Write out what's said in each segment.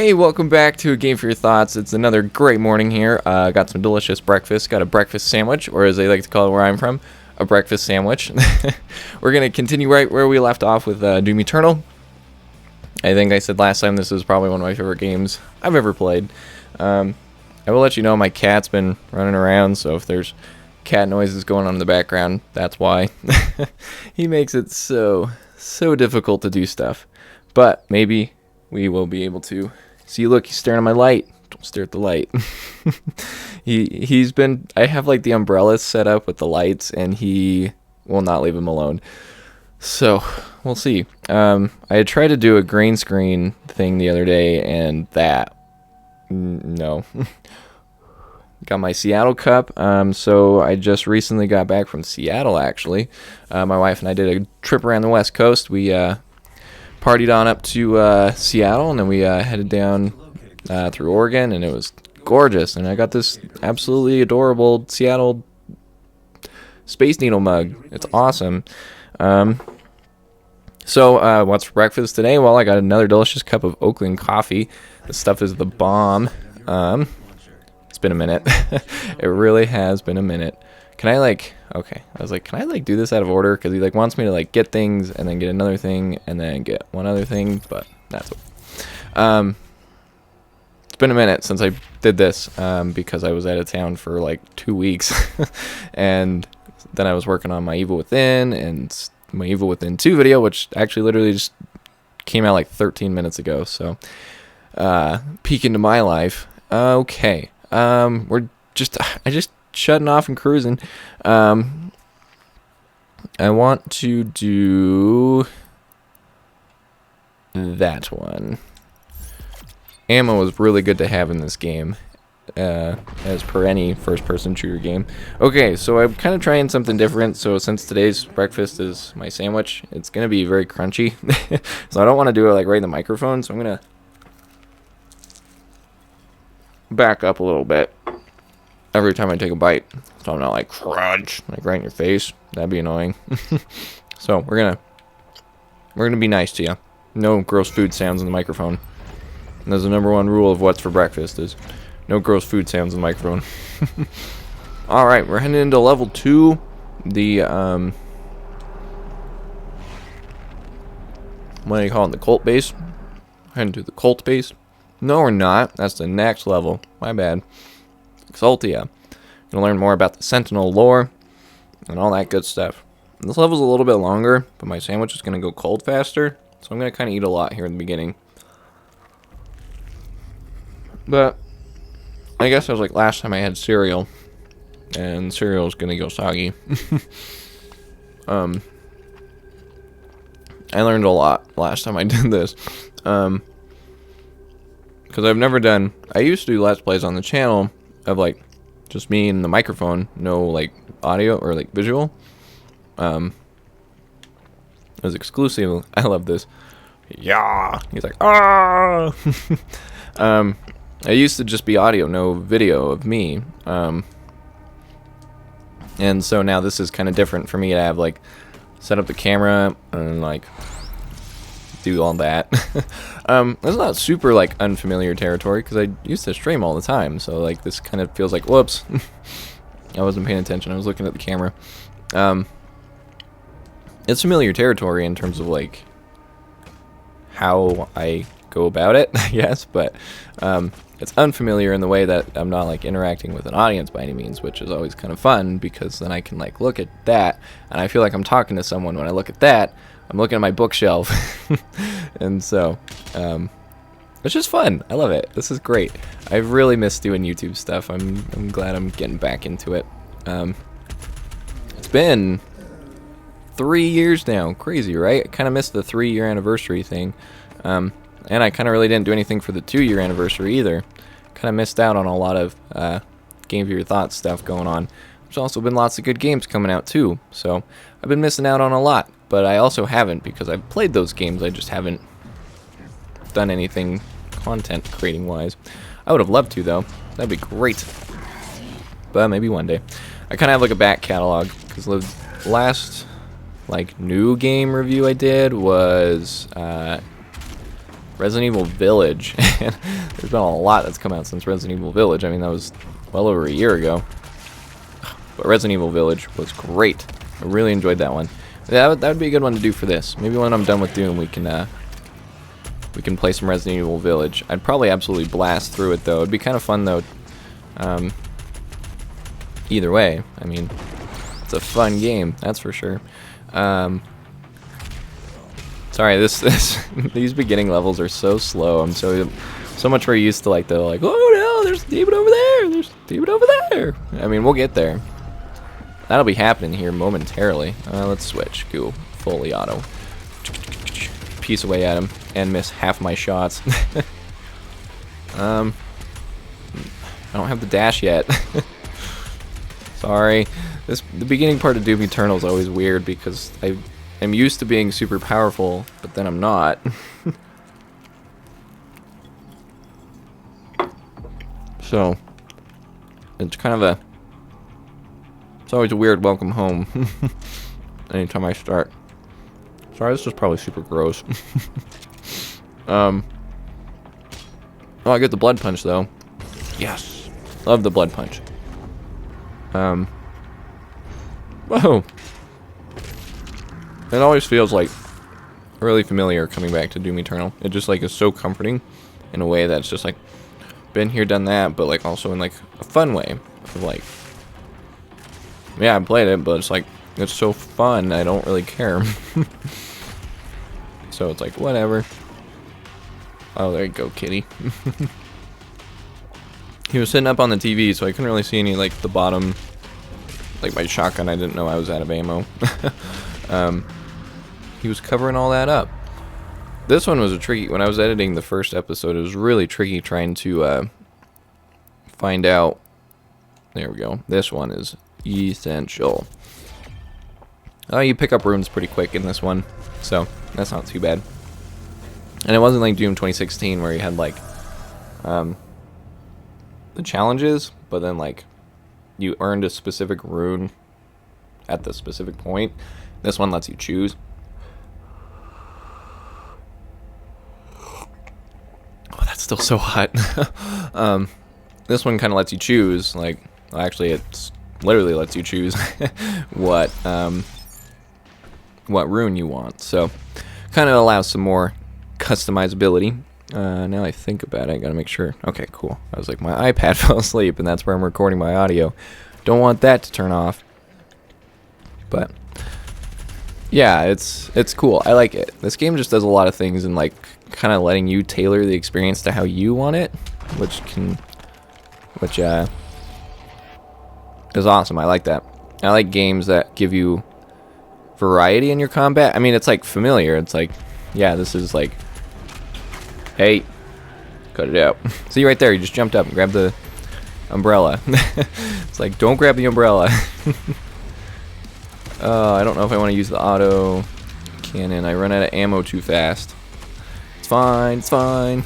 Hey, welcome back to A Game for Your Thoughts. It's another great morning here. Got some delicious breakfast. Got a breakfast sandwich, or as they like to call it where I'm from, a breakfast sandwich. We're going to continue right where we left off with Doom Eternal. I think I said last time this is probably one of my favorite games I've ever played. I will let you know my cat's been running around, so if there's cat noises going on in the background, that's why. He makes it so difficult to do stuff. But maybe we will be able to. See, look, he's staring at my light. Don't stare at the light. I have like the umbrellas set up with the lights, and he will not leave him alone. So, we'll see. I had tried to do a green screen thing the other day, and no. Got my Seattle cup. So I just recently got back from Seattle, actually. My wife and I did a trip around the West Coast. We partied on up to Seattle, and then we headed down through Oregon, and it was gorgeous. And I got this absolutely adorable Seattle Space Needle mug. It's awesome. So what's for breakfast today? Well, I got another delicious cup of Oakland coffee. This stuff is the bomb. It's been a minute. It really has been a minute. Can I can I do this out of order? Because he wants me to get things and then get another thing and then get one other thing, but that's what. It's been a minute since I did this because I was out of town for 2 weeks, and then I was working on my Evil Within and my Evil Within 2 video, which actually literally just came out 13 minutes ago. So peek into my life. Okay, I just shutting off and cruising. I want to do that one. Ammo is really good to have in this game, as per any first-person shooter game. Okay, so I'm kind of trying something different. So since today's breakfast is my sandwich, it's going to be very crunchy. So I don't want to do it right in the microphone, so I'm going to back up a little bit every time I take a bite, so I'm not crunch, right in your face. That'd be annoying. So we're gonna be nice to you. No gross food sounds in the microphone. And that's the number one rule of what's for breakfast is no gross food sounds in the microphone. All right, we're heading into level 2. The what do you call it? The cult base. Heading to the cult base. No, we're not. That's the next level. My bad. Exaltia. Gonna learn more about the Sentinel lore and all that good stuff. This level's a little bit longer, but my sandwich is gonna go cold faster, so I'm gonna kind of eat a lot here in the beginning. But I guess I was last time I had cereal, and cereal is gonna go soggy. I learned a lot last time I did this. Because I've never done. I used to do Let's Plays on the channel of just me and the microphone, no audio or visual. It was exclusive. I love this. Yeah, he's ah. I used to just be audio, no video of me. And so now this is kind of different for me to have set up the camera and do all that. It's not super unfamiliar territory because I used to stream all the time, so this kind of feels whoops. I wasn't paying attention, I was looking at the camera. It's familiar territory in terms of how I go about it, I guess, but it's unfamiliar in the way that I'm not interacting with an audience by any means, which is always kind of fun because then I can look at that and I feel I'm talking to someone. When I look at that, I'm looking at my bookshelf. And so it's just fun. I love it. This is great. I've really missed doing YouTube stuff. I'm glad I'm getting back into it. It's been 3 years now. Crazy, right? I kind of missed the 3-year anniversary thing. And I kind of really didn't do anything for the 2-year anniversary either. Kind of missed out on a lot of Game for Your Thoughts stuff going on. There's also been lots of good games coming out too. So I've been missing out on a lot. But I also haven't, because I've played those games, I just haven't done anything content creating wise. I would have loved to though. That'd be great. But maybe one day. I kind of have a back catalog, because the last new game review I did was Resident Evil Village. And there's been a lot that's come out since Resident Evil Village. I mean, that was well over a year ago. But Resident Evil Village was great. I really enjoyed that one. That would be a good one to do for this. Maybe when I'm done with Doom, we can play some Resident Evil Village. I'd probably absolutely blast through it, though. It'd be kind of fun, though. Either way, I mean, it's a fun game, that's for sure. Sorry, these beginning levels are so slow. I'm so much more used to like oh no, there's a demon over there. There's a demon over there. I mean, we'll get there. That'll be happening here momentarily. Let's switch. Cool. Fully auto. Piece away at him and miss half my shots. I don't have the dash yet. Sorry. The beginning part of Doom Eternal is always weird because I'm used to being super powerful, but then I'm not. So it's kind of it's always a weird welcome home anytime I start. Sorry, this is probably super gross. Oh, I get the blood punch though. Yes, love the blood punch. Whoa. It always feels like really familiar coming back to Doom Eternal. It just like is so comforting in a way that's just like been here, done that, but like also in like a fun way of like, yeah, I played it, but it's like it's so fun I don't really care. So it's like whatever. Oh, there you go, kitty. He was sitting up on the TV, so I couldn't really see any like the bottom, like my shotgun. I didn't know I was out of ammo. He was covering all that up. This one was a tricky. When I was editing the first episode, it was really tricky trying to find out. There we go. This one is essential. Oh, you pick up runes pretty quick in this one, so that's not too bad. And it wasn't like Doom 2016 where you had like the challenges, but then like you earned a specific rune at the specific point. This one lets you choose. Oh, that's still so hot. This one kind of lets you choose. Like, well, actually, it literally lets you choose what rune you want. So, kind of allows some more customizability. Now I think about it, I gotta make sure. Okay, cool. I was like, my iPad fell asleep, and that's where I'm recording my audio. Don't want that to turn off. But yeah, it's cool. I like it. This game just does a lot of things and like kind of letting you tailor the experience to how you want it, which is awesome. I like that. I like games that give you variety in your combat. I mean, it's like familiar. It's like, yeah, this is like, hey, cut it out. See right there, you just jumped up and grabbed the umbrella. It's like, don't grab the umbrella. I don't know if I want to use the auto cannon. I run out of ammo too fast. It's fine, it's fine.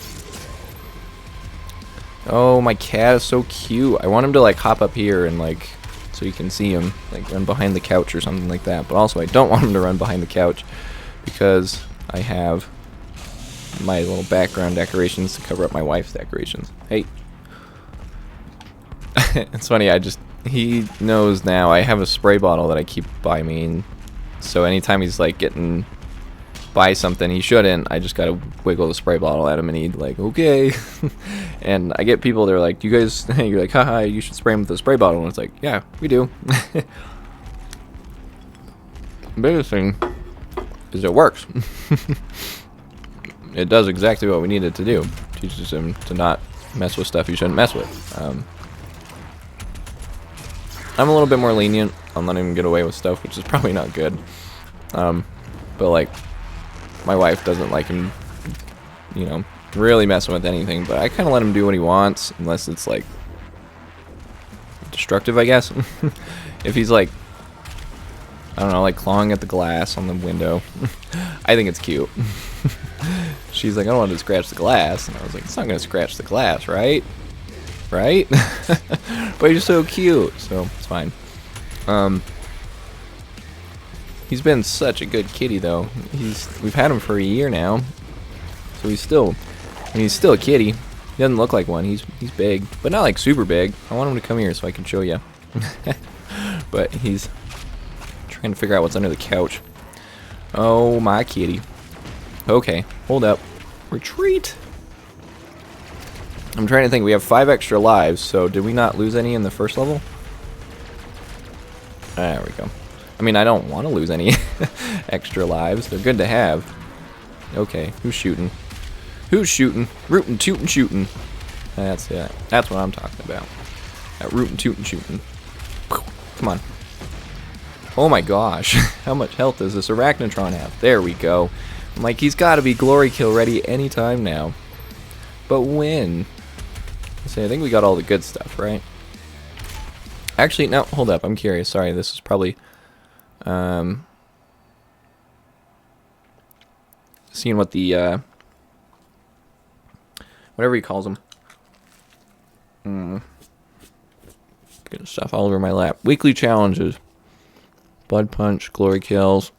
Oh, my cat is so cute. I want him to like hop up here and like, so you can see him, like run behind the couch or something like that. But also I don't want him to run behind the couch because I have my little background decorations to cover up my wife's decorations. Hey. It's funny, he knows now I have a spray bottle that I keep by me, and so anytime he's like getting by something he shouldn't, I just gotta wiggle the spray bottle at him and he'd like, okay. And I get people, they're like, you guys, you're like, haha, you should spray him with a spray bottle, and it's like, yeah, we do. Biggest thing is it works. It does exactly what we need it to do. Teaches him to not mess with stuff you shouldn't mess with. I'm a little bit more lenient on letting him get away with stuff, which is probably not good. But like, my wife doesn't like him, you know, really messing with anything. But I kind of let him do what he wants, unless it's like destructive, I guess. If he's like, I don't know, like clawing at the glass on the window, I think it's cute. She's like, I don't want to scratch the glass, and I was like, it's not gonna scratch the glass, right? Right? But you're so cute, so it's fine. He's been such a good kitty though. We've had him for a year now, so So he's still, I mean, he's still a kitty. He doesn't look like one. He's big, but not like super big. I want him to come here so I can show you. But he's trying to figure out what's under the couch. Oh, my kitty. Okay, hold up. Retreat. I'm trying to think. We have 5 extra lives, so did we not lose any in the first level? There we go. I mean, I don't want to lose any extra lives. They're good to have. Okay, who's shooting? Who's shooting? Rootin', tootin', shooting. That's it. That's what I'm talking about. That rootin', tootin', shooting. Come on. Oh my gosh. How much health does this Arachnotron have? There we go. I'm like, he's got to be glory kill ready anytime now. But when? So I think we got all the good stuff, right? Actually, no, hold up. I'm curious. Sorry, this is probably... seeing what the... whatever he calls them. Getting stuff all over my lap. Weekly challenges. Blood punch, glory kills,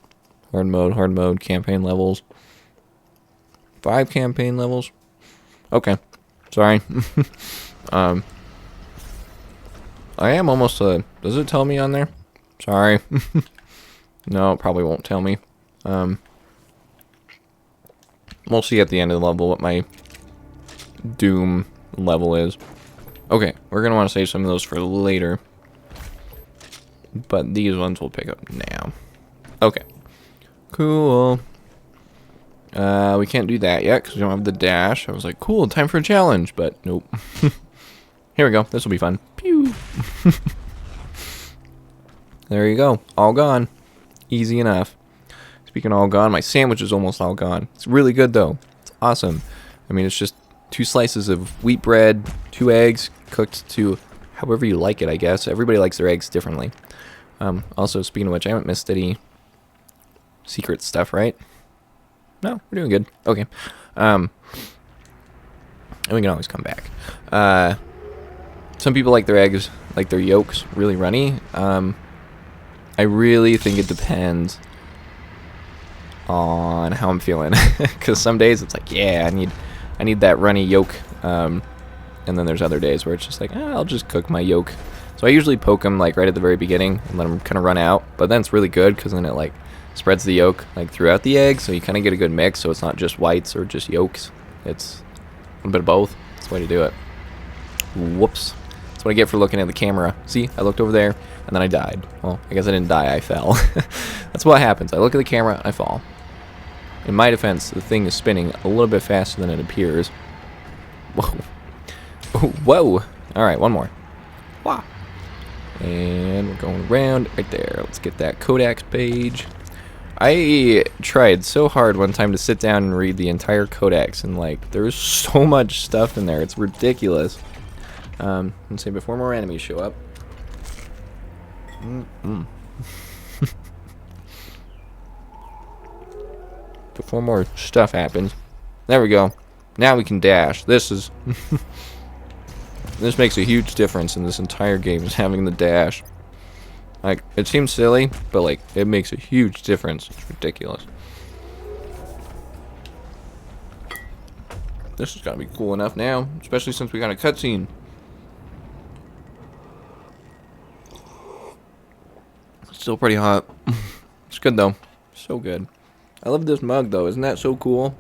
hard mode, campaign levels. 5 campaign levels. Okay. Sorry. I am almost does it tell me on there? Sorry. No, it probably won't tell me. We'll see at the end of the level what my Doom level is. Okay, we're going to want to save some of those for later. But these ones we'll pick up now. Okay. Cool. We can't do that yet because we don't have the dash. I was like, cool, time for a challenge. But nope. Here we go. This will be fun. Pew. There you go. All gone. Easy enough. Speaking of all gone, my sandwich is almost all gone. It's really good, though. It's awesome. I mean, it's just 2 slices of wheat bread, 2 eggs, cooked to however you like it, I guess. Everybody likes their eggs differently. Also, speaking of which, I haven't missed any secret stuff, right? No, we're doing good. Okay. And we can always come back. Some people like their eggs, like their yolks, really runny. I really think it depends on how I'm feeling. Because some days it's like, yeah, I need that runny yolk. And then there's other days where it's just like, I'll just cook my yolk. So I usually poke them like right at the very beginning and let them kind of run out. But then it's really good because then it like spreads the yolk like throughout the egg, so you kind of get a good mix. So it's not just whites or just yolks. It's a little bit of both. That's the way to do it. Whoops. That's what I get for looking at the camera. See, I looked over there and then I died. Well, I guess I didn't die. I fell. That's what happens. I look at the camera and I fall. In my defense, the thing is spinning a little bit faster than it appears. Whoa. Whoa. All right, one more. Wow. And we're going around right there. Let's get that Codex page. I tried so hard one time to sit down and read the entire Codex, and like there's so much stuff in there. It's ridiculous. Let's see, before more enemies show up. Before more stuff happens. There we go. Now we can dash. This is... This makes a huge difference in this entire game, is having the dash. Like, it seems silly, but like, it makes a huge difference. It's ridiculous. This is gotta be cool enough now, especially since we got a cutscene. Still pretty hot. It's good though. So good. I love this mug though. Isn't that so cool?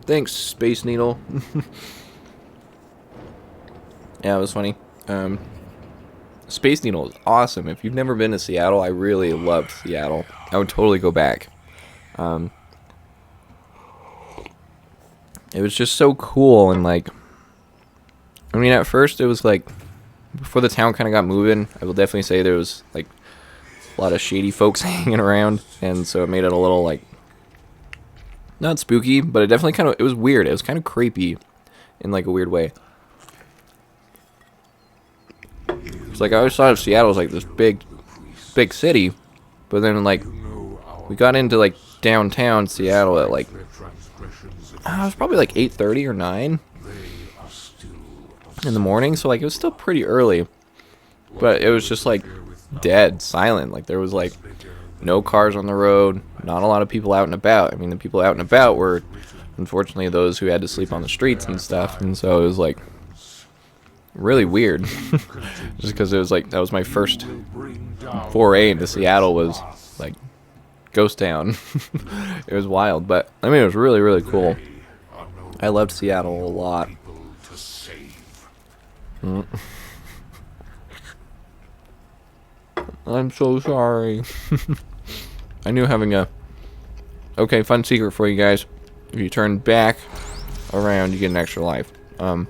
Thanks, Space Needle. Yeah, it was funny. Space Needle is awesome. If you've never been to Seattle, I really loved Seattle. I would totally go back. It was just so cool, and like, I mean, at first it was like, before the town kind of got moving, I will definitely say there was like a lot of shady folks hanging around, and so it made it a little like, not spooky, but it definitely kind of, it was weird. It was kind of creepy in like a weird way. It's like I always thought of Seattle as like this big city, but then like we got into like downtown Seattle at like it was probably like 8:30 or 9 in the morning, so like it was still pretty early, but it was just like dead silent. Like there was like no cars on the road, not a lot of people out and about. I mean, the people out and about were unfortunately those who had to sleep on the streets and stuff, and so it was like really weird. Just because it was like that was my first foray into Seattle, was like ghost town. It was wild, but I mean it was really, really cool. I loved Seattle a lot. I'm so sorry. I knew having a fun secret for you guys. If you turn back around, you get an extra life. I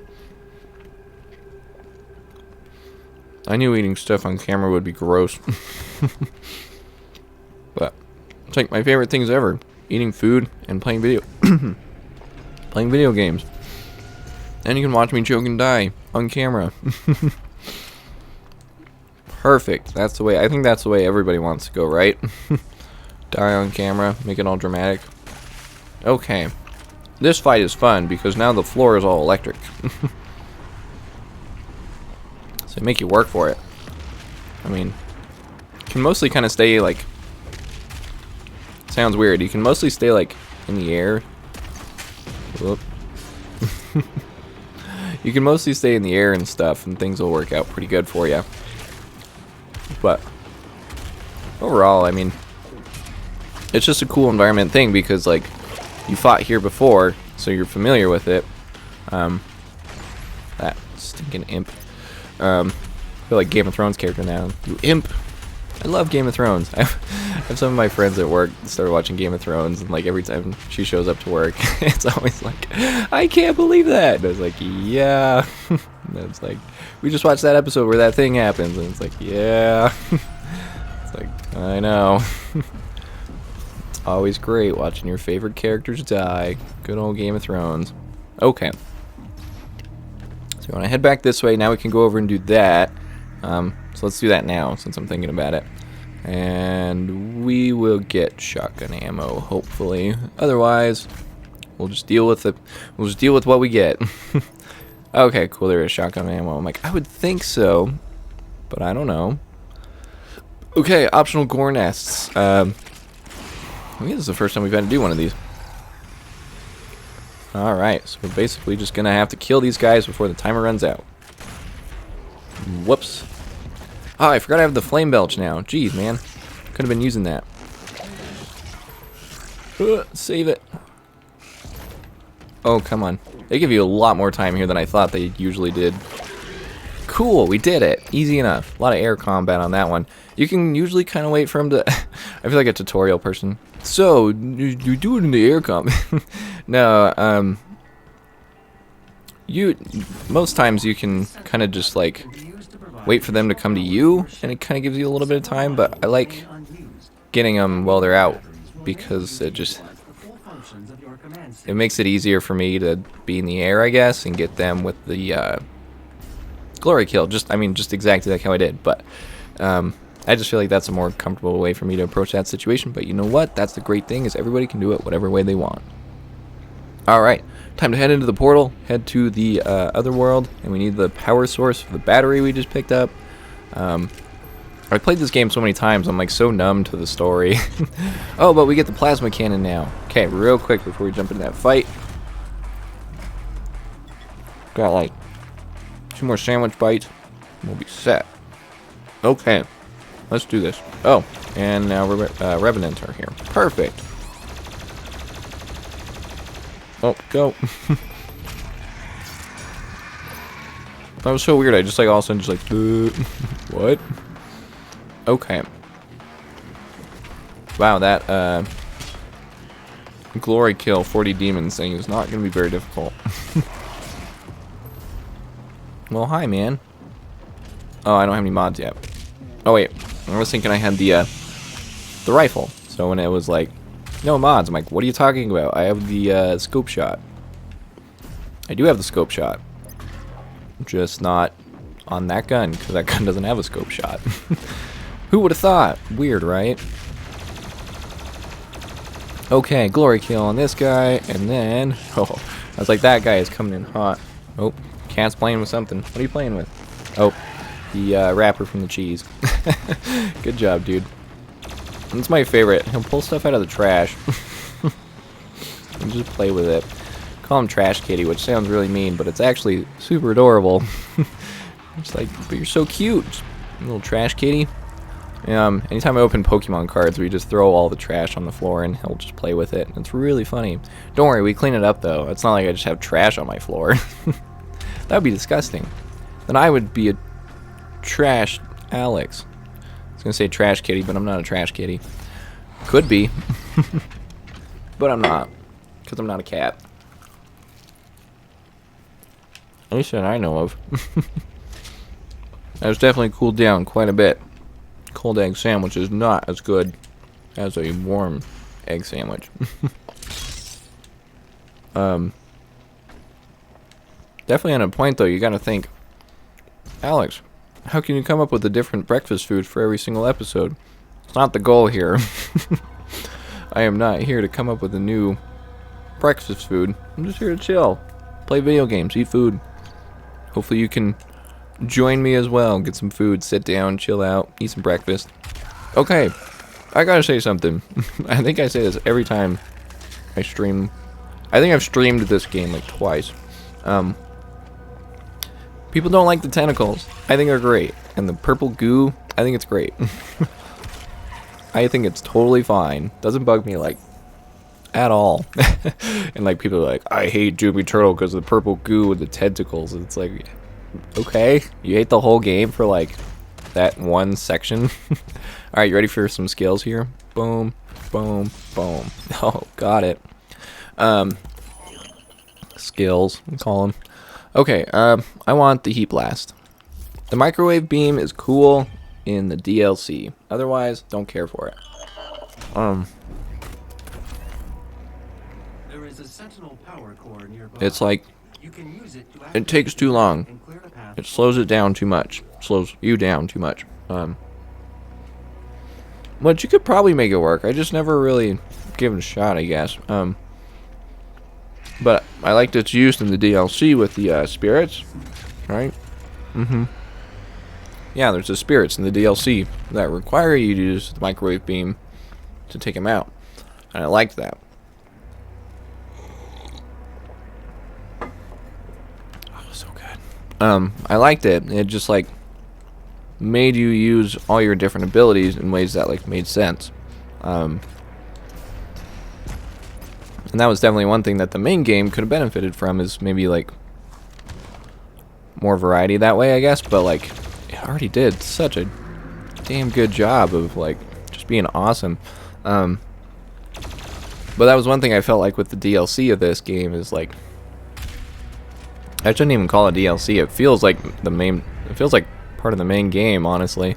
knew eating stuff on camera would be gross. But it's like my favorite things ever. Eating food and playing video games. And you can watch me choke and die on camera. Perfect. That's the way. I think that's the way everybody wants to go, right? Die on camera, make it all dramatic. Okay. This fight is fun because now the floor is all electric. So they make you work for it. I mean, you can mostly kind of stay like... Sounds weird. You can mostly stay like in the air. Whoop. You can mostly stay in the air and stuff, and things will work out pretty good for you. But overall, I mean, it's just a cool environment thing because, like, you fought here before, so you're familiar with it. That stinking imp. I feel like Game of Thrones character now. You imp. I love Game of Thrones. I have some of my friends at work that started watching Game of Thrones, and like every time she shows up to work, it's always like, I can't believe that. And I was like, yeah. And it's like, we just watched that episode where that thing happens, and it's like, yeah. It's like, I know. It's always great watching your favorite characters die. Good old Game of Thrones. Okay. So when I head back this way, now we can go over and do that. So let's do that now, since I'm thinking about it. And we will get shotgun ammo, hopefully. Otherwise, we'll just deal with it. We'll just deal with what we get. Okay, cool. There is shotgun ammo. I'm like, I would think so, but I don't know. Okay, optional gore nests. I think this is the first time we've had to do one of these. Alright, so we're basically just gonna have to kill these guys before the timer runs out. Whoops. Oh, I forgot I have the flame belch now. Jeez, man. Could have been using that. Save it. Oh, come on. They give you a lot more time here than I thought they usually did. Cool, we did it. Easy enough. A lot of air combat on that one. You can usually kind of wait for him to... I feel like a tutorial person. So, you do it in the air combat. No, most times you can kind of just, like, wait for them to come to you, and it kind of gives you a little bit of time, but I like getting them while they're out, because it makes it easier for me to be in the air, I guess, and get them with the glory kill. Just exactly like how I did, but I just feel like that's a more comfortable way for me to approach that situation. But you know what? That's the great thing, is everybody can do it whatever way they want. Alright, time to head into the portal, head to the other world, and we need the power source for the battery we just picked up. I've played this game so many times, I'm like so numb to the story. Oh, but we get the plasma cannon now. Okay, real quick before we jump into that fight. Got like 2 more sandwich bites, and we'll be set. Okay, let's do this. Oh, and now Revenants are here. Perfect. Oh, go. That was so weird. I just like all of a sudden just like, what? Okay. Wow, that glory kill 40 demons thing is not going to be very difficult. Well, hi, man. Oh, I don't have any mods yet. Oh wait, I was thinking I had the rifle. So when it was like, no mods, I'm like, what are you talking about? I have the scope shot. I do have the scope shot, just not on that gun, because that gun doesn't have a scope shot. Who would have thought? Weird, right? Okay, glory kill on this guy, and then, oh, I was like, that guy is coming in hot. Oh, cat's playing with something. What are you playing with? Oh, the wrapper from the cheese. Good job, dude. That's my favorite. He'll pull stuff out of the trash and just play with it. call him Trash Kitty, which sounds really mean, but it's actually super adorable. It's like, but you're so cute, little Trash Kitty. Anytime I open Pokemon cards, we just throw all the trash on the floor and he'll just play with it. It's really funny. Don't worry, we clean it up though. It's not like I just have trash on my floor. That would be disgusting. Then I would be a trash Alex. I was gonna say Trash Kitty, but I'm not a Trash Kitty. Could be, but I'm not, because I'm not a cat. At least that I know of. That's definitely cooled down quite a bit. Cold egg sandwich is not as good as a warm egg sandwich. Definitely on a point though, you gotta think, Alex, how can you come up with a different breakfast food for every single episode? It's not the goal here. I am not here to come up with a new breakfast food. I'm just here to chill, play video games, eat food. Hopefully you can join me as well. Get some food, sit down, chill out, eat some breakfast. Okay, I gotta say something. I think I say this every time I stream. I think I've streamed this game like twice. People don't like the tentacles. I think they're great. And the purple goo, I think it's great. I think it's totally fine. Doesn't bug me like at all. And like people are like, I hate Doobie Turtle because of the purple goo with the tentacles. And it's like, okay, you hate the whole game for like that one section. Alright, you ready for some skills here? Boom, boom, boom. Oh, got it. Skills, we call them. Okay, I want the Heat Blast. The microwave beam is cool in the DLC. Otherwise, don't care for it. There is a sentinel power core nearby. It's like, You can use it to it takes too long. and clear the path. It slows it down too much. Slows you down too much. But you could probably make it work. I just never really give it a shot, I guess. But I liked its use in the DLC with the spirits, right? Yeah, there's the spirits in the DLC that require you to use the microwave beam to take them out, and I liked that. Oh, so good. I liked it. It just like made you use all your different abilities in ways that like made sense. And that was definitely one thing that the main game could have benefited from, is maybe like more variety that way, I guess. But like, it already did such a damn good job of like just being awesome. But that was one thing I felt like with the DLC of this game is like, I shouldn't even call it DLC. It feels like the main. It feels like part of the main game, honestly.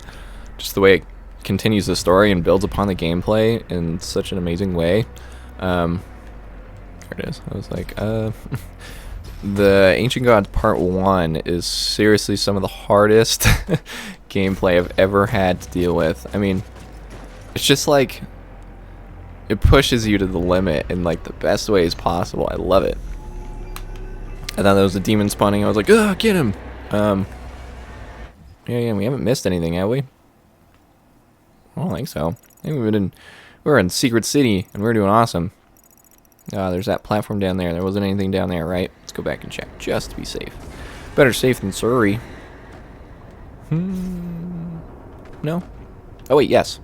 Just the way it continues the story and builds upon the gameplay in such an amazing way. There it is. I was like, the Ancient Gods Part 1 is seriously some of the hardest gameplay I've ever had to deal with. I mean, it's just like, it pushes you to the limit in like the best ways possible. I love it. I thought that was a demon spawning. I was like, ugh, get him. Yeah, we haven't missed anything, have we? I don't think so. I think we were in Secret City and we were doing awesome. There's that platform down there. There wasn't anything down there, right? Let's go back and check, just to be safe. Better safe than sorry. No? Oh, wait, yes.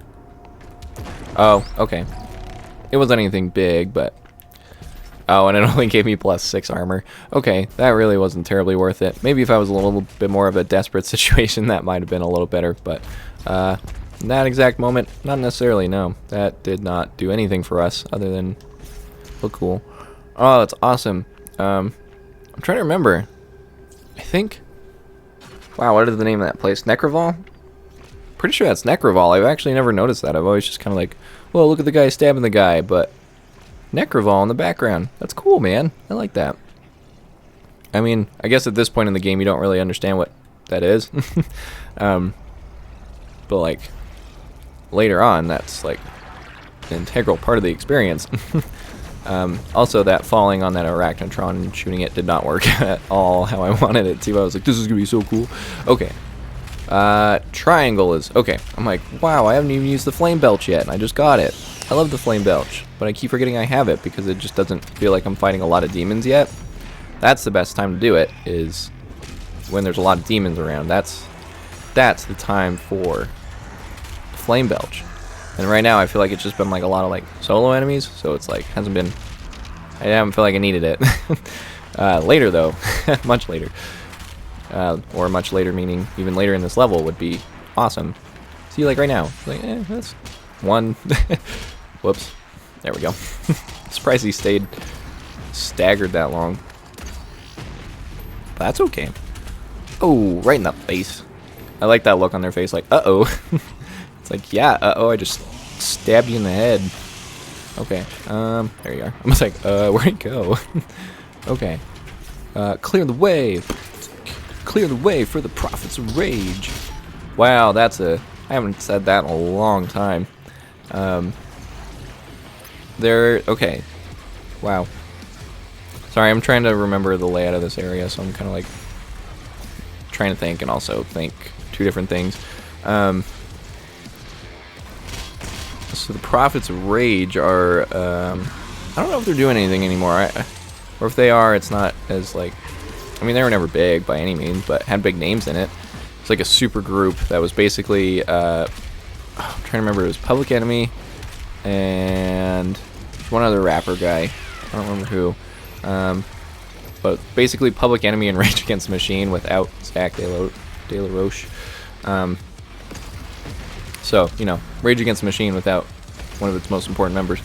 Oh, okay. It wasn't anything big, but... Oh, and it only gave me +6 armor. Okay, that really wasn't terribly worth it. Maybe if I was a little bit more of a desperate situation, that might have been a little better, but... in that exact moment, not necessarily, no. That did not do anything for us, other than... look cool. Oh, that's awesome. I'm trying to remember. I think... Wow, what is the name of that place? Necroval? Pretty sure that's Necroval. I've actually never noticed that. I've always just kind of like, well, look at the guy stabbing the guy, but... Necroval in the background. That's cool, man. I like that. I mean, I guess at this point in the game you don't really understand what that is. But like, later on, that's like an integral part of the experience. Also, that falling on that Arachnotron and shooting it did not work at all how I wanted it to. I was like, this is going to be so cool. Okay. Triangle is... Okay. I'm like, wow, I haven't even used the Flame Belch yet, and I just got it. I love the Flame Belch. but I keep forgetting I have it because it just doesn't feel like I'm fighting a lot of demons yet. That's the best time to do it, is when there's a lot of demons around. That's the time for Flame Belch. And right now I feel like it's just been like a lot of like solo enemies, so it's like hasn't been, I haven't feel like I needed it. Later though, much later, or much later meaning even later in this level would be awesome. See, like right now, like that's one. Whoops, there we go. Surprised he stayed staggered that long. That's okay. Oh, right in the face. I like that look on their face, like uh-oh. It's like, yeah, uh-oh, I just stabbed you in the head. Okay, there you are. I was like, where'd he go? Okay. Clear the way. Clear the way for the Prophets of Rage. Wow, that's I haven't said that in a long time. Okay. Wow. Sorry, I'm trying to remember the layout of this area, so I'm kind of like trying to think and also think two different things. So the Prophets of Rage are, I don't know if they're doing anything anymore, or if they are, it's not as like, I mean, they were never big by any means, but had big names in it. It's like a super group that was basically, I'm trying to remember, it was Public Enemy and one other rapper guy, I don't remember who, but basically Public Enemy and Rage Against the Machine without Zach De La Roche. So, you know, Rage Against the Machine without one of its most important members,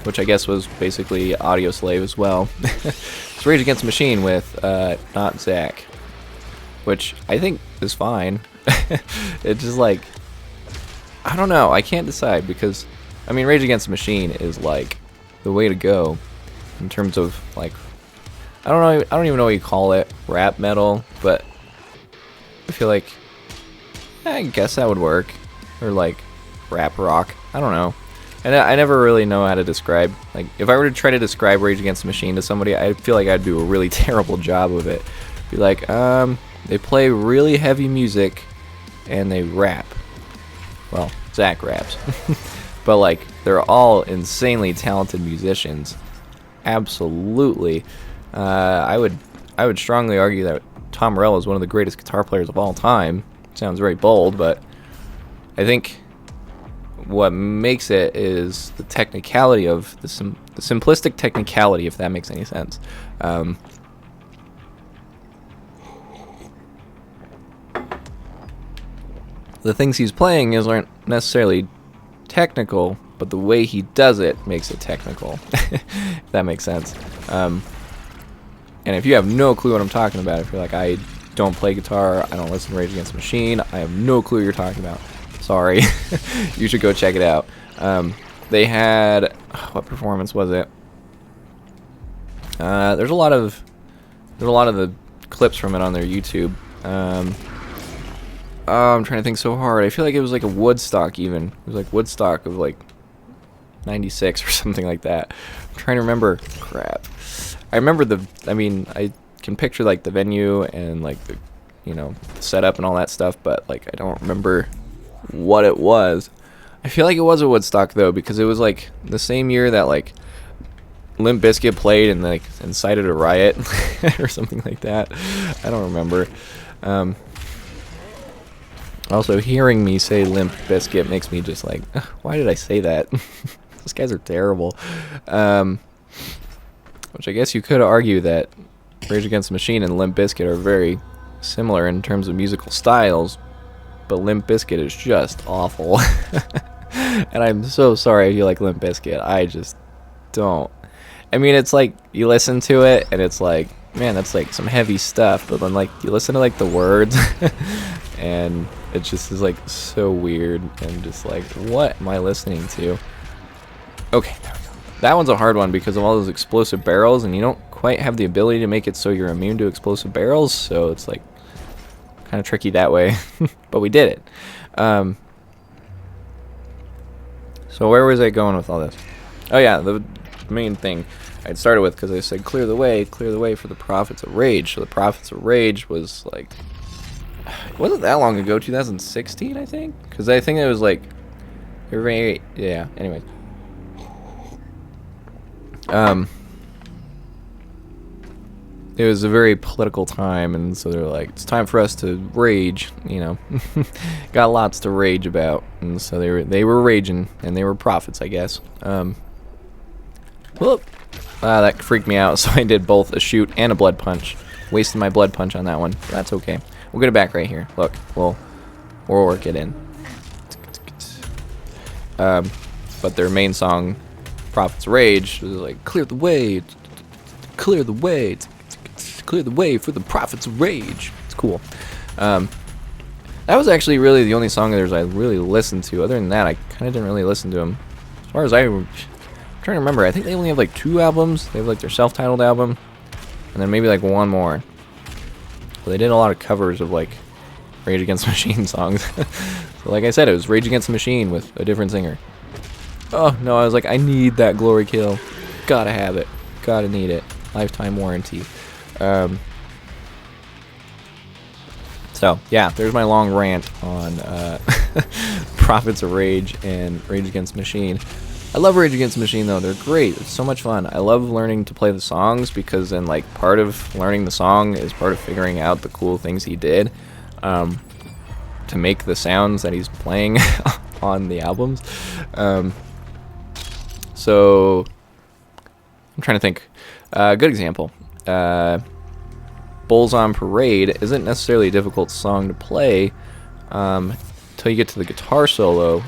which I guess was basically Audio Slave as well. It's Rage Against the Machine with not Zach, which I think is fine. It's just like, I don't know, I can't decide because, I mean, Rage Against the Machine is like the way to go in terms of like, I don't even know what you call it, rap metal, but I feel like, I guess that would work, or like rap rock, I don't know. And I never really know how to describe, like if I were to try to describe Rage Against the Machine to somebody, I feel like I'd do a really terrible job of it. Be like, they play really heavy music and they rap. Well, Zach raps. But like, they're all insanely talented musicians. Absolutely. I would strongly argue that Tom Morello is one of the greatest guitar players of all time. Sounds very bold, but I think what makes it is the technicality of the simplistic technicality, if that makes any sense. The things he's playing aren't necessarily technical, but the way he does it makes it technical. If that makes sense. And if you have no clue what I'm talking about, if you're like, I don't play guitar, I don't listen to Rage Against the Machine, I have no clue what you're talking about, sorry. You should go check it out. They had, what performance was it? There's a lot of the clips from it on their YouTube. I'm trying to think so hard. I feel like it was like a Woodstock even. It was like Woodstock of like 96 or something like that. I'm trying to remember. Crap. I remember I can picture like the venue and like the, you know, setup and all that stuff, but like I don't remember what it was. I feel like it was a Woodstock though, because it was like the same year that like Limp Bizkit played and like incited a riot or something like that. I don't remember. Also, hearing me say Limp Bizkit makes me just like, why did I say that? Those guys are terrible. Which I guess you could argue that Rage Against the Machine and Limp Bizkit are very similar in terms of musical styles, but Limp Bizkit is just awful. And I'm so sorry if you like Limp Bizkit. I just don't. I mean, it's like you listen to it and it's like, man, that's like some heavy stuff, but then like you listen to like the words and it just is like so weird and just like, what am I listening to? Okay, there we go. That one's a hard one because of all those explosive barrels, and you don't quite have the ability to make it so you're immune to explosive barrels, so it's like kind of tricky that way. But we did it. So where was I going with all this? Oh yeah, the main thing I'd started with, because I said clear the way for the Prophets of Rage. So the Prophets of Rage was like, it wasn't that long ago, 2016 I think, because I think it was like, yeah, anyway. Um, it was a very political time, and so they're like, it's time for us to rage, you know. Got lots to rage about, and so they were raging, and they were prophets, I guess. Whoop. That freaked me out, so I did both a shoot and a blood punch. Wasted my blood punch on that one. That's okay. We'll get it back right here. Look, we'll work it in. But their main song, Prophet's Rage, was like, clear the way, clear the way, clear the way for the Prophet's Rage. It's cool. That was actually really the only song of theirs I really listened to. Other than that, I kind of didn't really listen to them. As far as I'm trying to remember, I think they only have like 2 albums. They have like their self-titled album, and then maybe like 1 more. But they did a lot of covers of like Rage Against the Machine songs. So like I said, it was Rage Against the Machine with a different singer. Oh no, I was like, I need that glory kill. Gotta have it. Gotta need it. Lifetime warranty. So yeah, there's my long rant on Prophets of Rage and Rage Against the Machine. I love Rage Against the Machine though. They're great. It's so much fun. I love learning to play the songs because then like part of learning the song is part of figuring out the cool things he did to make the sounds that he's playing on the albums. So I'm trying to think. Good example. Bulls on Parade isn't necessarily a difficult song to play until you get to the guitar solo.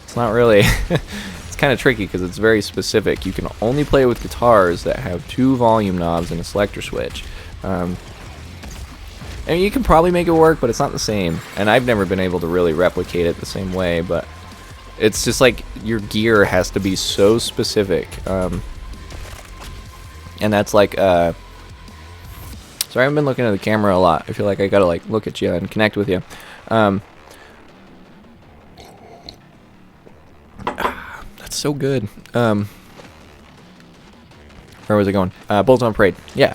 It's not really. It's kind of tricky because it's very specific. You can only play with guitars that have 2 volume knobs and a selector switch. I mean, you can probably make it work, but it's not the same. And I've never been able to really replicate it the same way, but it's just like your gear has to be so specific. And that's like, sorry, I've been looking at the camera a lot. I feel like I gotta like look at you and connect with you. That's so good. Where was I going? Bulls on Parade. Yeah.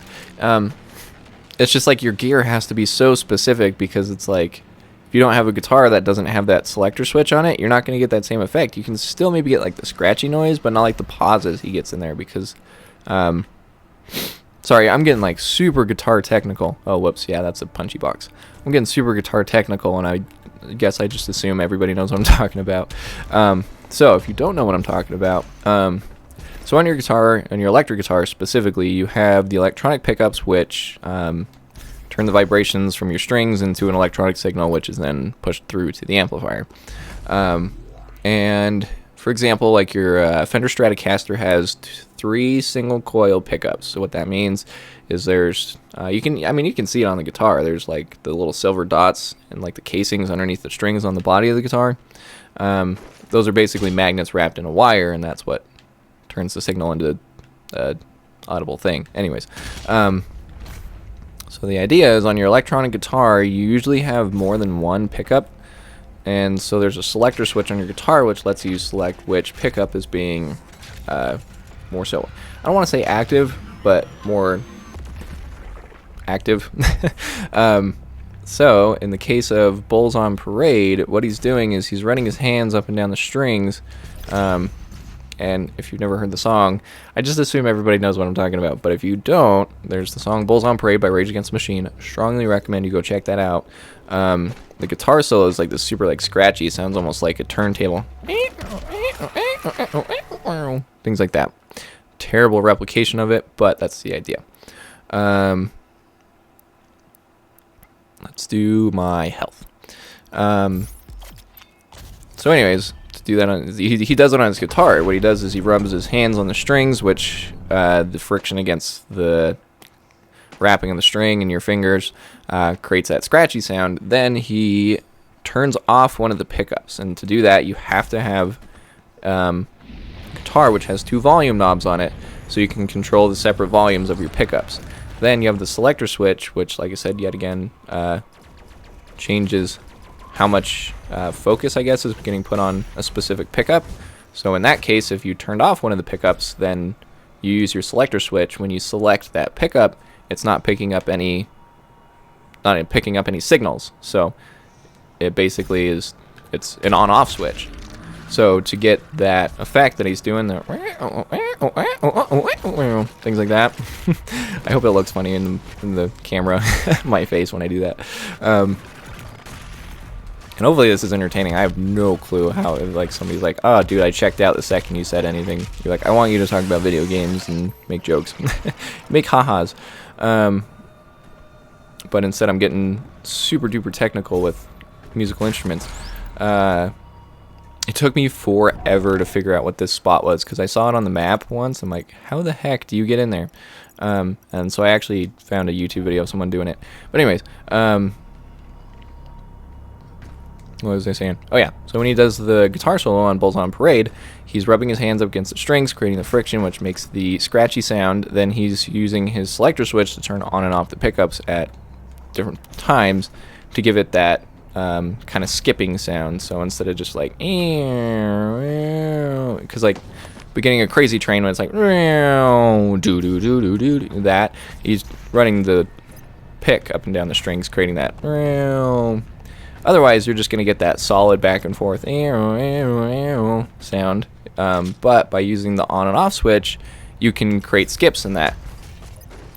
It's just like your gear has to be so specific because it's like if you don't have a guitar that doesn't have that selector switch on it, you're not going to get that same effect. You can still maybe get like the scratchy noise, but not like the pauses he gets in there because sorry, I'm getting like super guitar technical. Oh, whoops. Yeah, that's a punchy box. I'm getting super guitar technical, and I guess I just assume everybody knows what I'm talking about. So if you don't know what I'm talking about, so on your guitar, on your electric guitar specifically, you have the electronic pickups, which turn the vibrations from your strings into an electronic signal, which is then pushed through to the amplifier. And for example, like your Fender Stratocaster has 3 single coil pickups. So what that means is there's you can see it on the guitar. There's like the little silver dots and like the casings underneath the strings on the body of the guitar. Those are basically magnets wrapped in a wire, and that's what turns the signal into a audible thing. Anyways, so the idea is on your electronic guitar, you usually have more than 1 pickup, and so there's a selector switch on your guitar which lets you select which pickup is being more so, I don't want to say active, but more active. So in the case of Bulls on Parade, what he's doing is he's running his hands up and down the strings. And if you've never heard the song, I just assume everybody knows what I'm talking about. But if you don't, there's the song Bulls on Parade by Rage Against the Machine. Strongly recommend you go check that out. The guitar solo is like this super like scratchy. It sounds almost like a turntable. Things like that. Terrible replication of it, but that's the idea. Let's do my health. So anyways, to do that, he does it on his guitar. What he does is he rubs his hands on the strings, which the friction against the wrapping of the string and your fingers creates that scratchy sound. Then he turns off one of the pickups, and to do that, you have to have a guitar which has 2 volume knobs on it, so you can control the separate volumes of your pickups. Then you have the selector switch, which, like I said, yet again, changes how much focus, I guess, is getting put on a specific pickup. So in that case, if you turned off one of the pickups, then you use your selector switch. When you select that pickup, it's not picking up any signals. So it basically is, it's an on-off switch. So to get that effect that he's doing, the things like that. I hope it looks funny in the camera, my face when I do that. And hopefully this is entertaining. I have no clue how, like, somebody's like, oh, dude, I checked out the second you said anything. You're like, I want you to talk about video games and make jokes. Make ha-has. But instead I'm getting super duper technical with musical instruments. It took me forever to figure out what this spot was, because I saw it on the map once. I'm like, how the heck do you get in there? And so I actually found a YouTube video of someone doing it. But anyways, what was I saying? Oh yeah, so when he does the guitar solo on Bulls on Parade, he's rubbing his hands up against the strings, creating the friction, which makes the scratchy sound. Then he's using his selector switch to turn on and off the pickups at different times to give it that kind of skipping sound. So instead of just like, because like beginning a Crazy Train when it's like that, he's running the pick up and down the strings, creating that. Otherwise, you're just going to get that solid back and forth sound. But by using the on and off switch, you can create skips in that.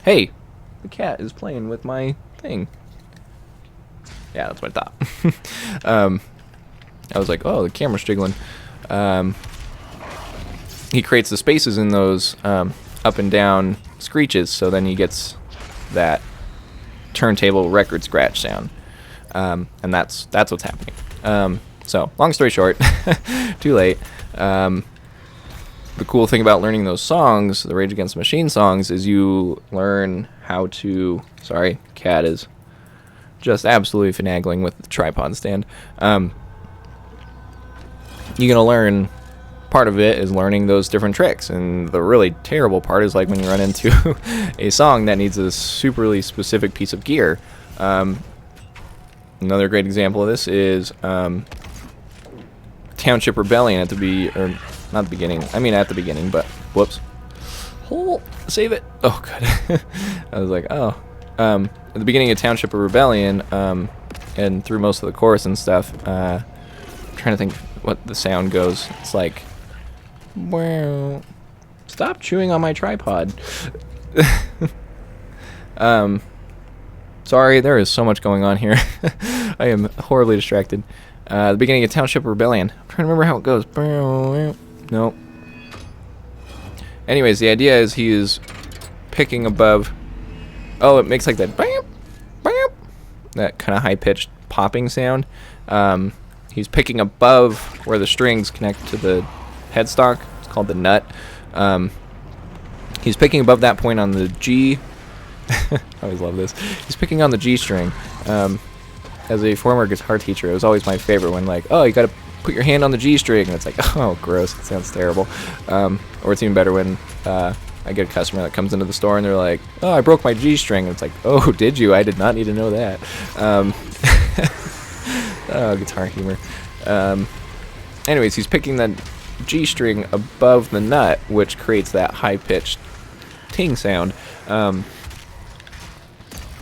Hey, the cat is playing with my thing. Yeah, that's what I thought. I was like, oh, the camera's jiggling. He creates the spaces in those up and down screeches, so then he gets that turntable record scratch sound. And that's what's happening. So, long story short, too late. The cool thing about learning those songs, the Rage Against the Machine songs, is you learn how to... Sorry, cat is just absolutely finagling with the tripod stand. You're gonna learn... Part of it is learning those different tricks, and the really terrible part is like when you run into a song that needs a superly specific piece of gear. Another great example of this is Township Rebellion at the not the beginning. I mean at the beginning, but whoops. Save it. Oh, good. I was like, oh. At the beginning of Township Rebellion, and through most of the chorus and stuff, I'm trying to think what the sound goes. It's like, wow. Stop chewing on my tripod. Sorry, there is so much going on here. I am horribly distracted. The beginning of Township Rebellion. I'm trying to remember how it goes. Nope. Anyways, the idea is he is picking above... Oh, it makes like that... That kind of high-pitched popping sound. He's picking above where the strings connect to the headstock. It's called the nut. He's picking above that point on the G... I always love this. He's picking on the G string. As a former guitar teacher, it was always my favorite when, like, oh, you gotta put your hand on the G string, and it's like, oh, gross, it sounds terrible. Or it's even better when I get a customer that comes into the store and they're like, oh, I broke my G string, and it's like, oh, did you? I did not need to know that. Oh, guitar humor. Anyways, he's picking the G string above the nut, which creates that high-pitched ting sound.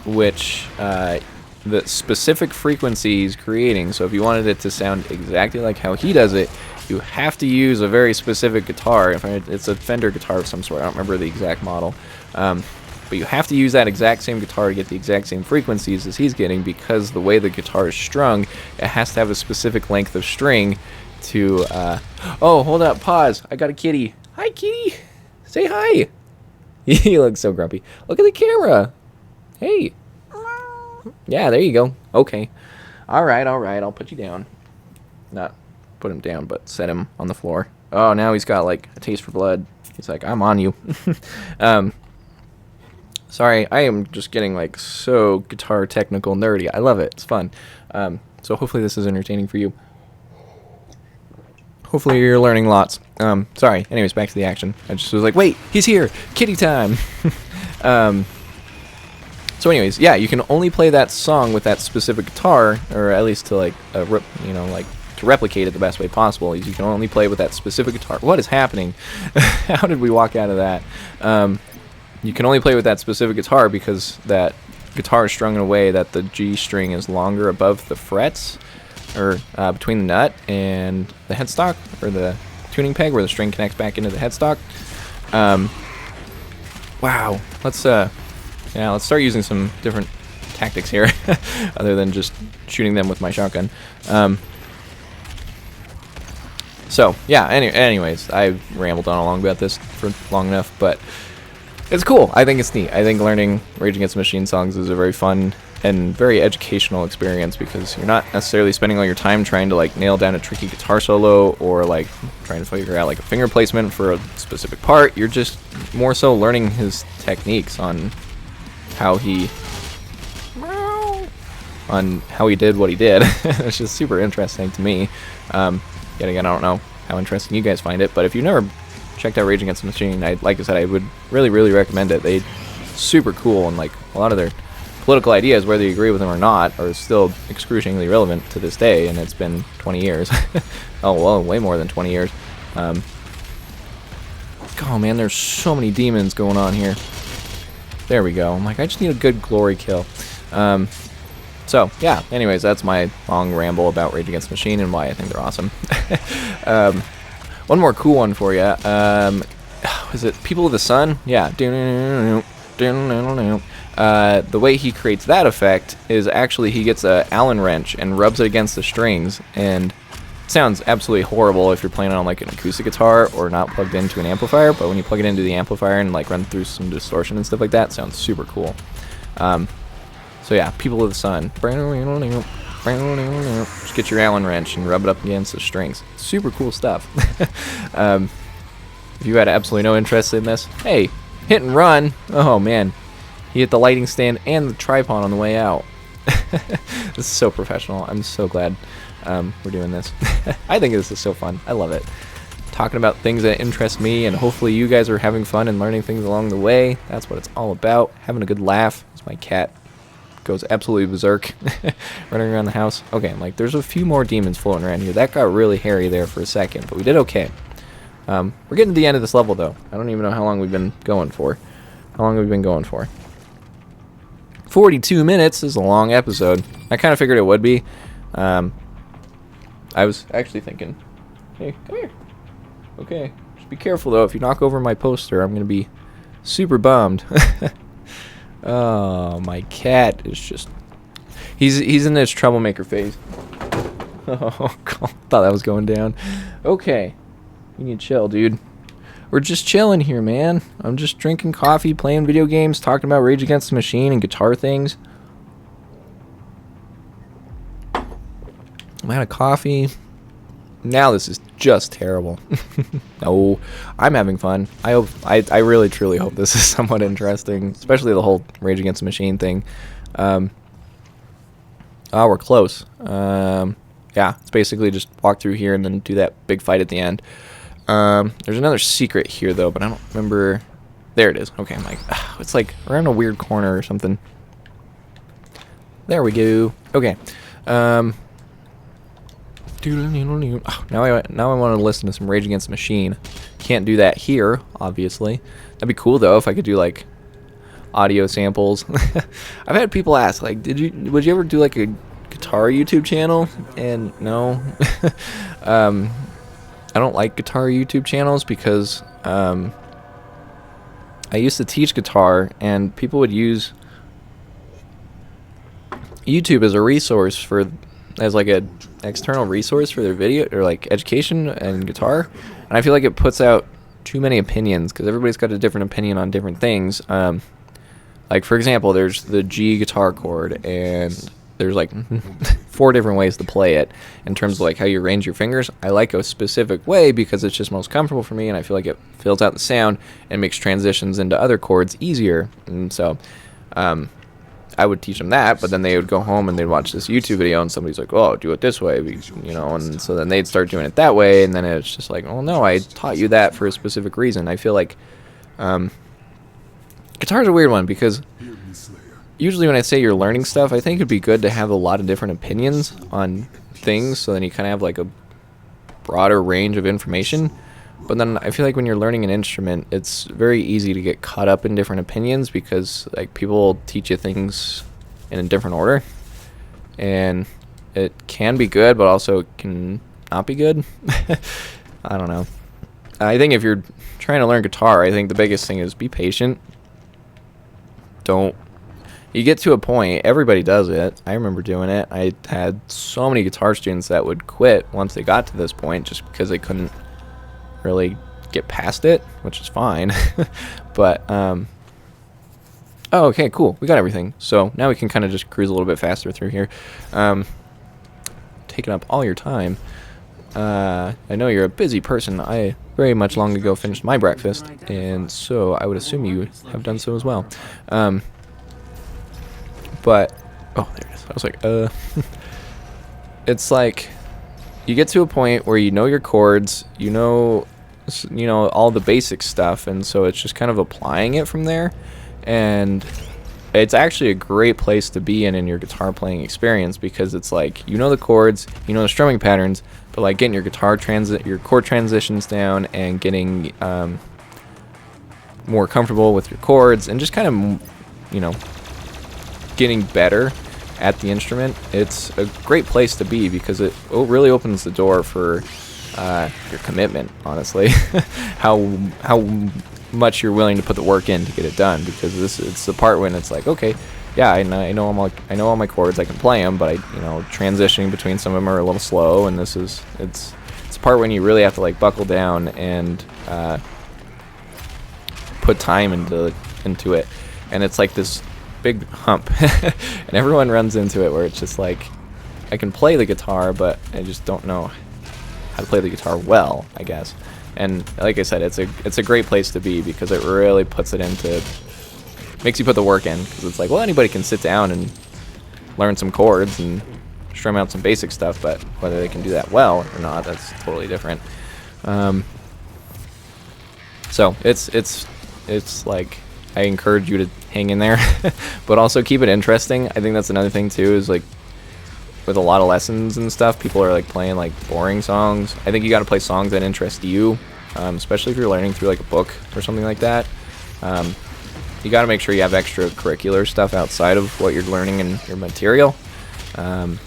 Which the specific frequency he's creating. So if you wanted it to sound exactly like how he does it, you have to use a very specific guitar. It's a Fender guitar of some sort. I don't remember the exact model. But you have to use that exact same guitar to get the exact same frequencies as he's getting, because the way the guitar is strung, it has to have a specific length of string to... Oh, hold up, pause. I got a kitty. Hi, kitty. Say hi. He looks so grumpy. Look at the camera. Hey. Yeah, there you go. Okay. All right. I'll put you down. Not put him down, but set him on the floor. Oh, now he's got, like, a taste for blood. He's like, I'm on you. Sorry, I am just getting, like, so guitar technical nerdy. I love it. It's fun. So hopefully this is entertaining for you. Hopefully you're learning lots. Sorry. Anyways, back to the action. I just was like, wait, he's here. Kitty time. So anyways, yeah, you can only play that song with that specific guitar, or at least to, like, to replicate it the best way possible. You can only play with that specific guitar. What is happening? How did we walk out of that? You can only play with that specific guitar because that guitar is strung in a way that the G string is longer above the frets. or between the nut and the headstock, or the tuning peg where the string connects back into the headstock. Wow. Let's start using some different tactics here, other than just shooting them with my shotgun. So yeah. Anyways, I rambled on along about this for long enough, but it's cool. I think it's neat. I think learning Rage Against the Machine songs is a very fun and very educational experience, because you're not necessarily spending all your time trying to like nail down a tricky guitar solo or like trying to figure out like a finger placement for a specific part. You're just more so learning his techniques on how he did what he did. It's just super interesting to me. Yet again, I don't know how interesting you guys find it, but if you've never checked out Rage Against the Machine, like I said, I would really recommend it. They super cool, and like a lot of their political ideas, whether you agree with them or not, are still excruciatingly relevant to this day, and it's been 20 years. Oh, well, way more than 20 years. Oh man, there's so many demons going on here. There we go. I'm like, I just need a good glory kill. So, yeah, anyways, that's my long ramble about Rage Against the Machine and why I think they're awesome. One more cool one for you. Is it People of the Sun? Yeah. The way he creates that effect is actually he gets a Allen wrench and rubs it against the strings, and it sounds absolutely horrible if you're playing on like an acoustic guitar or not plugged into an amplifier, but when you plug it into the amplifier and like run through some distortion and stuff like that, it sounds super cool. So yeah, People of the Sun. Just get your Allen wrench and rub it up against the strings. Super cool stuff. If you had absolutely no interest in this, hey, hit and run. Oh man, he hit the lighting stand and the tripod on the way out. This is so professional. I'm so glad we're doing this. I think this is so fun. I love it. Talking about things that interest me, and hopefully you guys are having fun and learning things along the way. That's what it's all about. Having a good laugh. As my cat goes absolutely berserk running around the house. Okay, I'm like, there's a few more demons floating around here. That got really hairy there for a second, but we did okay. We're getting to the end of this level, though. I don't even know how long we've been going for. How long have we been going for? 42 minutes is a long episode. I kind of figured it would be. I was actually thinking, hey, come here. Okay, just be careful, though. If you knock over my poster, I'm going to be super bummed. Oh, my cat is just... He's in this troublemaker phase. Oh, God. Thought that was going down. Okay. You need to chill, dude. We're just chilling here, man. I'm just drinking coffee, playing video games, talking about Rage Against the Machine and guitar things. I'm out of coffee. Now this is just terrible. No, I'm having fun. I really truly hope this is somewhat interesting, especially the whole Rage Against the Machine thing. Oh, we're close. Yeah, it's basically just walk through here and then do that big fight at the end. There's another secret here though, but I don't remember. There it is. Okay, I'm like, it's like around a weird corner or something. There we go. Okay. Now I want to listen to some Rage Against the Machine. Can't do that here, obviously. That'd be cool though if I could do like audio samples. I've had people ask like, would you ever do like a guitar YouTube channel? And no. I don't like guitar YouTube channels because I used to teach guitar, and people would use YouTube as a resource as like a external resource for their video or like education and guitar, and I feel like it puts out too many opinions because everybody's got a different opinion on different things. Like for example, there's the G guitar chord, and there's like 4 different ways to play it in terms of like how you arrange your fingers. I like a specific way because it's just most comfortable for me, and I feel like it fills out the sound and makes transitions into other chords easier. And so I would teach them that, but then they would go home and they'd watch this YouTube video and somebody's like, oh, do it this way, you know, and so then they'd start doing it that way, and then it's just like, oh no, I taught you that for a specific reason. I feel like guitar's a weird one because usually when I say you're learning stuff, I think it'd be good to have a lot of different opinions on things, so then you kind of have like a broader range of information. But then I feel like when you're learning an instrument, it's very easy to get caught up in different opinions because like people teach you things in a different order. And it can be good, but also can not be good. I don't know. I think if you're trying to learn guitar, I think the biggest thing is be patient. Don't. You get to a point, everybody does it. I remember doing it. I had so many guitar students that would quit once they got to this point just because they couldn't really get past it, which is fine. But, oh, okay, cool. We got everything. So now we can kind of just cruise a little bit faster through here. Taking up all your time. I know you're a busy person. I very much long ago finished my breakfast, and so I would assume you have done so as well. But, oh, there it is. I was like, it's like, you get to a point where you know your chords, you know all the basic stuff, and so it's just kind of applying it from there. And it's actually a great place to be in your guitar playing experience, because it's like, you know the chords, you know the strumming patterns, but like getting your your chord transitions down and getting more comfortable with your chords and just kind of, getting better at the instrument. It's a great place to be because it really opens the door for your commitment, honestly. how much you're willing to put the work in to get it done, because it's the part when it's like, okay, yeah, I know all my chords, I can play them, but transitioning between some of them are a little slow, and it's a part when you really have to like buckle down and put time into it, and it's like this big hump. And everyone runs into it where it's just like, I can play the guitar, but I just don't know how to play the guitar well, I guess. And like I said, it's a great place to be because it really makes you put the work in, because it's like, well, anybody can sit down and learn some chords and strum out some basic stuff, but whether they can do that well or not, that's totally different. So it's like, I encourage you to hang in there, but also keep it interesting. I think that's another thing too, is like with a lot of lessons and stuff, people are like playing like boring songs. I think you got to play songs that interest you, especially if you're learning through like a book or something like that. You got to make sure you have extracurricular stuff outside of what you're learning in your material. And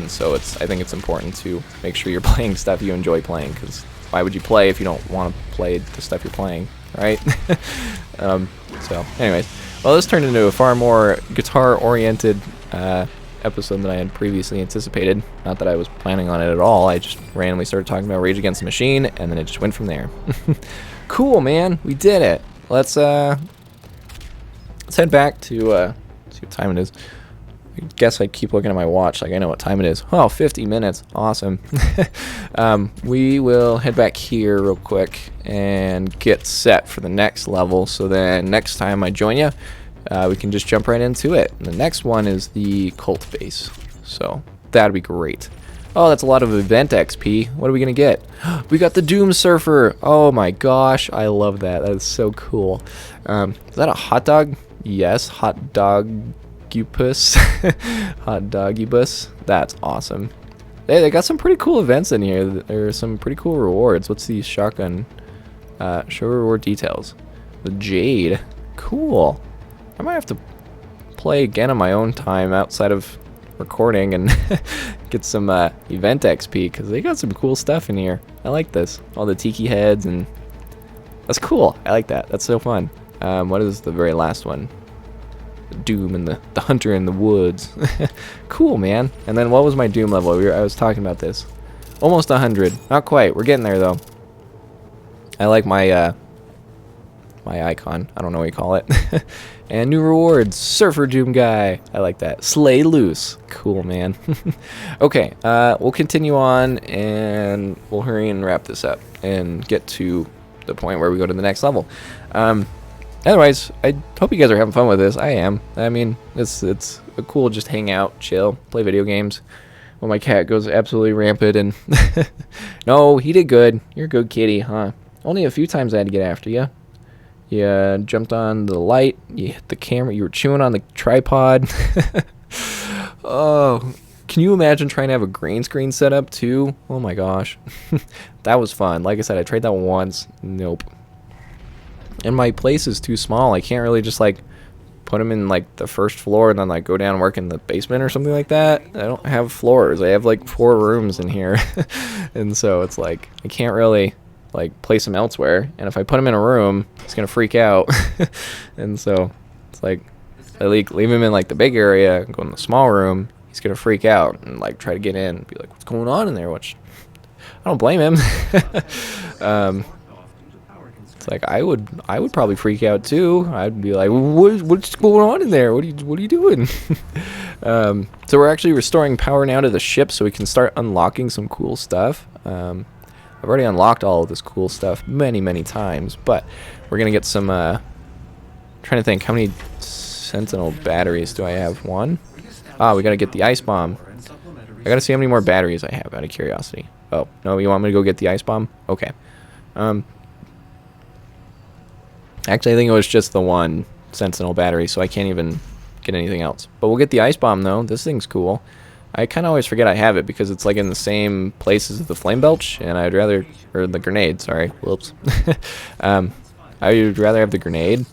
so I think it's important to make sure you're playing stuff you enjoy playing, because why would you play if you don't want to play the stuff you're playing, right? So anyways, well, this turned into a far more guitar-oriented episode than I had previously anticipated. Not that I was planning on it at all. I just randomly started talking about Rage Against the Machine, and then it just went from there. Cool, man. We did it. Let's head back to see what time it is. I guess I keep looking at my watch like I know what time it is. Oh, 50 minutes. Awesome. We will head back here real quick and get set for the next level. So then next time I join you, we can just jump right into it. And the next one is the cult base. So that'd be great. Oh, that's a lot of event XP. What are we going to get? We got the Doom Surfer. Oh my gosh. I love that. That is so cool. Is that a hot dog? Yes. Hot dog. Hot Doggybus. That's awesome. Hey, they got some pretty cool events in here. There are some pretty cool rewards. What's the shotgun? Show reward details. The Jade. Cool. I might have to play again on my own time outside of recording and get some event XP, because they got some cool stuff in here. I like this. All the tiki heads, and that's cool. I like that. That's so fun. What is the very last one? Doom and the hunter in the woods. Cool, man. And then what was my Doom level? I was talking about this. Almost 100. Not quite. We're getting there though. I like my my icon. I don't know what you call it. And new rewards. Surfer Doom guy. I like that. Slay loose. Cool, man. Okay. We'll continue on and we'll hurry and wrap this up and get to the point where we go to the next level. Otherwise, I hope you guys are having fun with this. I am. I mean, it's a cool just hang out, chill, play video games. Well, my cat goes absolutely rampant, and no, he did good. You're a good kitty, huh? Only a few times I had to get after you. You jumped on the light. You hit the camera. You were chewing on the tripod. Oh, can you imagine trying to have a green screen set up too? Oh my gosh, that was fun. Like I said, I tried that once. Nope. And my place is too small. I can't really just like put them in like the first floor and then like go down and work in the basement or something like that. I don't have floors. I have like 4 rooms in here. And so it's like I can't really like place him elsewhere. And if I put him in a room, he's gonna freak out. And so it's like I leave him in like the big area and go in the small room. He's gonna freak out and like try to get in and be like, what's going on in there? Which I don't blame him. It's like I would probably freak out too. I'd be like, what's going on in there? What are you doing? So we're actually restoring power now to the ship so we can start unlocking some cool stuff. I've already unlocked all of this cool stuff many times, but we're gonna get some. Trying to think, how many Sentinel batteries do I have? 1. We gotta get the ice bomb. I gotta see how many more batteries I have out of curiosity. Oh no, you want me to go get the ice bomb? Okay. Actually, I think it was just the 1 Sentinel battery, so I can't even get anything else. But we'll get the ice bomb, though. This thing's cool. I kind of always forget I have it because it's like in the same places as the flame belch, and I'd rather, or the grenade, sorry, whoops. I would rather have the grenade.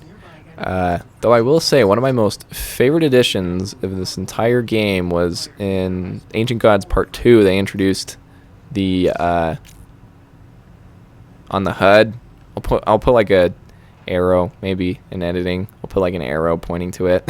Though I will say, one of my most favorite additions of this entire game was in Ancient Gods Part 2. They introduced the, on the HUD, I'll put like a arrow, maybe in editing I'll put like an arrow pointing to it.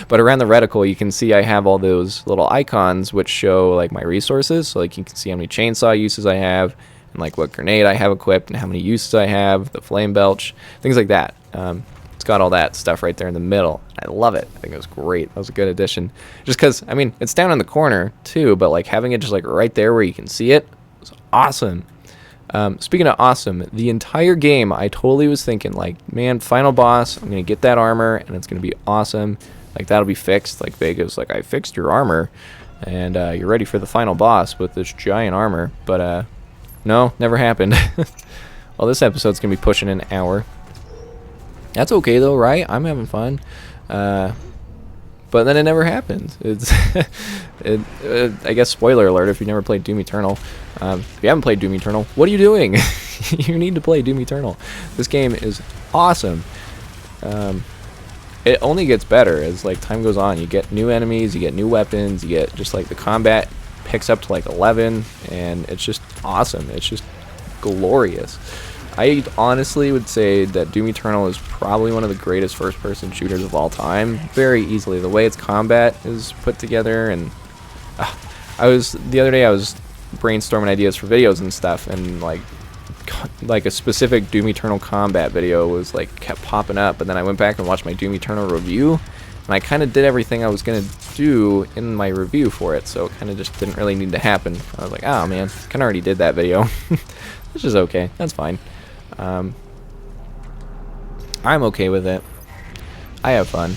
But around the reticle you can see I have all those little icons which show like my resources, so like you can see how many chainsaw uses I have and like what grenade I have equipped and how many uses I have, the flame belch, things like that. It's got all that stuff right there in the middle. I love it. I think it was great. That was a good addition, just because I mean it's down in the corner too, but like having it just like right there where you can see it was awesome. Speaking of awesome, the entire game I totally was thinking like, man, final boss, I'm gonna get that armor and it's gonna be awesome, like that'll be fixed. Like Vega's like, I fixed your armor and you're ready for the final boss with this giant armor. But no, never happened. Well, this episode's gonna be pushing an hour. That's okay though, right? I'm having fun. But then it never happens. It's I guess spoiler alert if you never played Doom Eternal. If you haven't played Doom Eternal, what are you doing? You need to play Doom Eternal. This game is awesome. It only gets better as like time goes on. You get new enemies, you get new weapons, you get just like the combat picks up to like 11, and it's just awesome. It's just glorious. I honestly would say that Doom Eternal is probably one of the greatest first-person shooters of all time. Very easily. The way its combat is put together, and the other day I was brainstorming ideas for videos and stuff, and like a specific Doom Eternal combat video was like kept popping up, but then I went back and watched my Doom Eternal review, and I kind of did everything I was gonna do in my review for it, so it kind of just didn't really need to happen. I was like, oh man, kind of already did that video. Which is okay. That's fine. I'm okay with it. I have fun.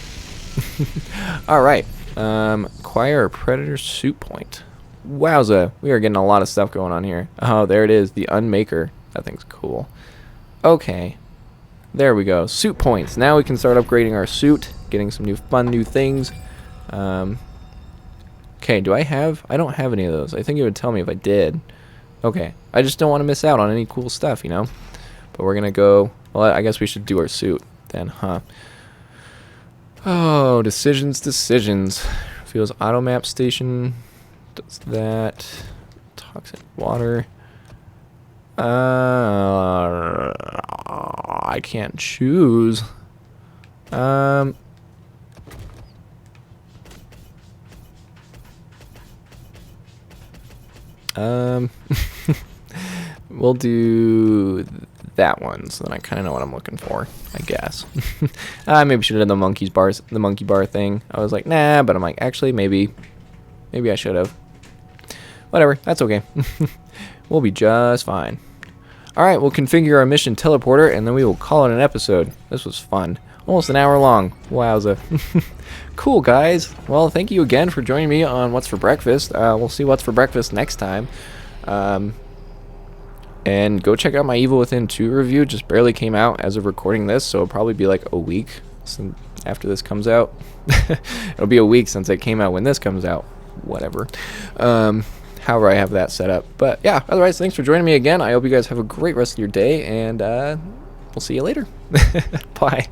Alright. Acquire a predator suit point. Wowza. We are getting a lot of stuff going on here. Oh, there it is. The Unmaker. That thing's cool. Okay. There we go. Suit points. Now we can start upgrading our suit. Getting some new things. Okay, do I have... I don't have any of those. I think it would tell me if I did. Okay. I just don't want to miss out on any cool stuff, you know? But we're going to go... Well, I guess we should do our suit then, huh? Oh, decisions. Feels auto map station. Does that. Toxic water. I can't choose. We'll do that one, so then I kind of know what I'm looking for, I guess. Maybe should have done the monkey bar thing. I was like, nah, but I'm like, actually, maybe I should have. Whatever, that's okay. We'll be just fine. Alright, we'll configure our mission teleporter, and then we will call it an episode. This was fun. Almost an hour long. Wowza. Cool, guys. Well, thank you again for joining me on What's for Breakfast. We'll see what's for breakfast next time. And go check out my Evil Within 2 review. It just barely came out as of recording this, so it'll probably be like a week after this comes out. It'll be a week since it came out when this comes out. Whatever. However I have that set up. But yeah, otherwise, thanks for joining me again. I hope you guys have a great rest of your day, and we'll see you later. Bye.